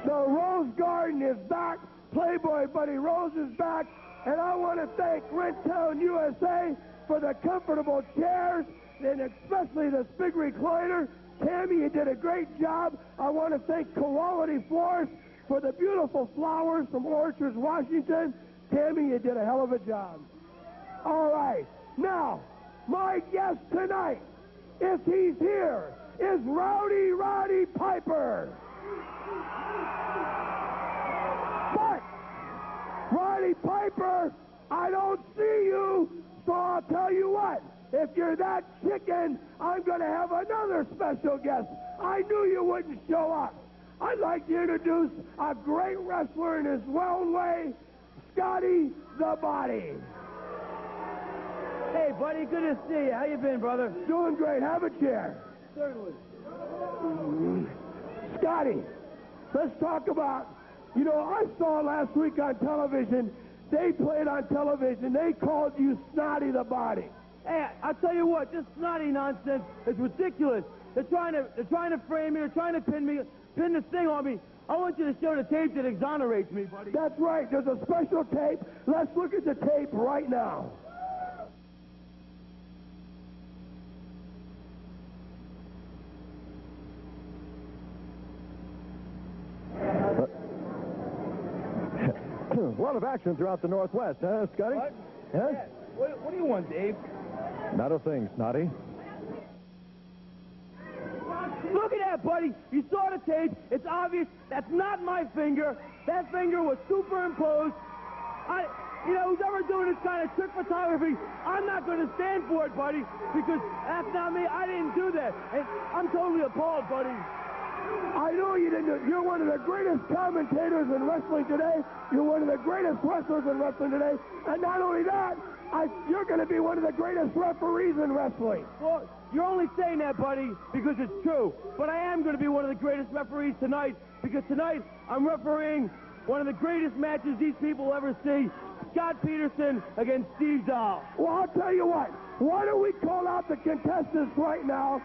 The Rose Garden is back. Playboy Buddy Rose is back. And I want to thank Rent-Town USA for the comfortable chairs and especially this big recliner. Tammy, you did a great job. I want to thank Quality Florist for the beautiful flowers from Orchards, Washington. Tammy, you did a hell of a job. All right. Now, my guest tonight, if he's here, is Rowdy Roddy Piper. But, Roddy Piper, I don't see you, so I'll tell you what. If you're that chicken, I'm going to have another special guest. I knew you wouldn't show up. I'd like to introduce a great wrestler in his own way, Scotty the Body. Hey, buddy, good to see you. How you been, brother? Doing great. Have a chair. Certainly. Scotty, let's talk about, you know, I saw last week on television, they played on television, they called you Snotty the Body. Hey, I'll tell you what, this snotty nonsense is ridiculous. They're trying to frame me, they're trying to pin this thing on me. I want you to show the tape that exonerates me, buddy. That's right. There's a special tape. Let's look at the tape right now. A lot of action throughout the Northwest, huh, Scotty? What? Huh? Yeah. What do you want, Dave? Not a thing, Snotty. Look at that, buddy. You saw the tape. It's obvious. That's not my finger. That finger was superimposed. You know, who's ever doing this kind of trick photography, I'm not going to stand for it, buddy, because that's not me. I didn't do that. And I'm totally appalled, buddy. I know you didn't. You're one of the greatest commentators in wrestling today. You're one of the greatest wrestlers in wrestling today. And not only that, you're going to be one of the greatest referees in wrestling. Well, you're only saying that, buddy, because it's true. But I am going to be one of the greatest referees tonight, because tonight I'm refereeing one of the greatest matches these people will ever see. Scott Peterson against Steve Dahl. Well, I'll tell you what. Why don't we call out the contestants right now?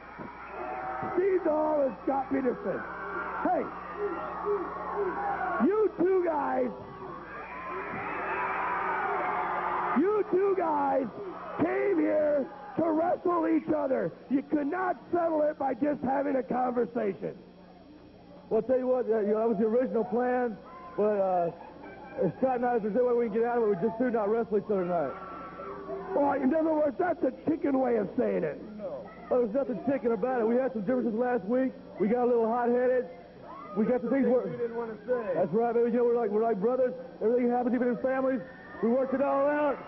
Steve Dahl and Scott Peterson. Hey, you two guys came here to wrestle each other. You could not settle it by just having a conversation. Well, I'll tell you what, that was the original plan, but Scott and I, if there's any way we can get out of it, we just do not wrestle each other tonight. Well, in other words, that's a chicken way of saying it. Well, there's nothing chicken about it. We had some differences last week. We got a little hot-headed. We got the things you didn't want to say. That's right, baby. You know, we're like brothers. Everything happens even in families. We worked it all out.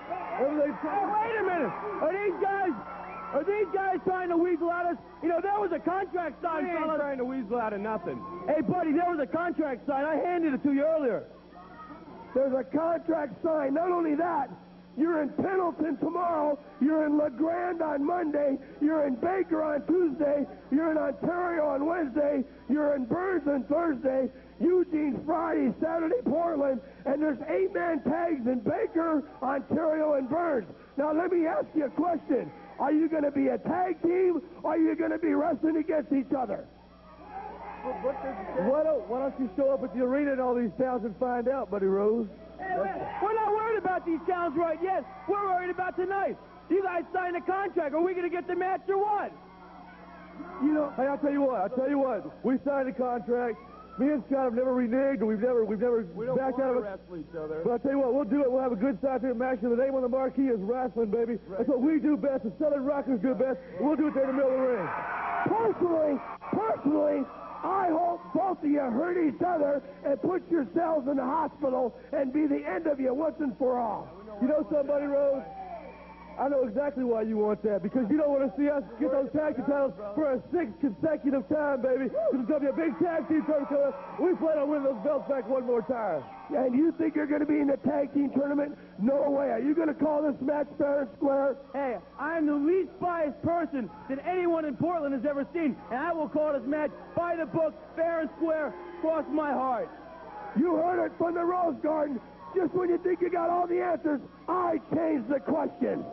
Everything's... Hey, wait a minute. Are these guys trying to weasel out us? You know, there was a contract signed, fellas. We ain't trying to weasel out of nothing. Hey, buddy, there was a contract signed. I handed it to you earlier. There's a contract signed. Not only that, you're in Pendleton tomorrow, you're in La Grande on Monday, you're in Baker on Tuesday, you're in Ontario on Wednesday, you're in Burns on Thursday, Eugene Friday, Saturday, Portland, and there's 8-man tags in Baker, Ontario, and Burns. Now, let me ask you a question. Are you going to be a tag team, or are you going to be wrestling against each other? Why don't you show up at the arena in all these towns and find out, Buddy Rose? Hey, we're not worried about these towns right yet. We're worried about tonight. You guys signed a contract. Are we going to get the match or what? You know, hey, I'll tell you what. We signed a contract. Me and Scott have never reneged, and we've never backed out of it. Wrestle each other. But I'll tell you what, we'll do it. We'll have a good scientific match. The name on the marquee is wrestling, baby. Right. That's what we do best. The Southern Rockers do best. We'll do it there in the middle of the ring. Personally, I hope both of you hurt each other and put yourselves in the hospital and be the end of you once and for all. You know somebody, Rose? I know exactly why you want that, because you don't want to see us get those tag team titles for a 6th consecutive time, baby. It's going to be a big tag team tournament. We plan on winning those belts back one more time. And you think you're going to be in the tag team tournament? No way. Are you going to call this match fair and square? Hey, I am the least biased person that anyone in Portland has ever seen, and I will call this match by the book, fair and square, cross my heart. You heard it from the Rose Garden. Just when you think you got all the answers, I changed the question.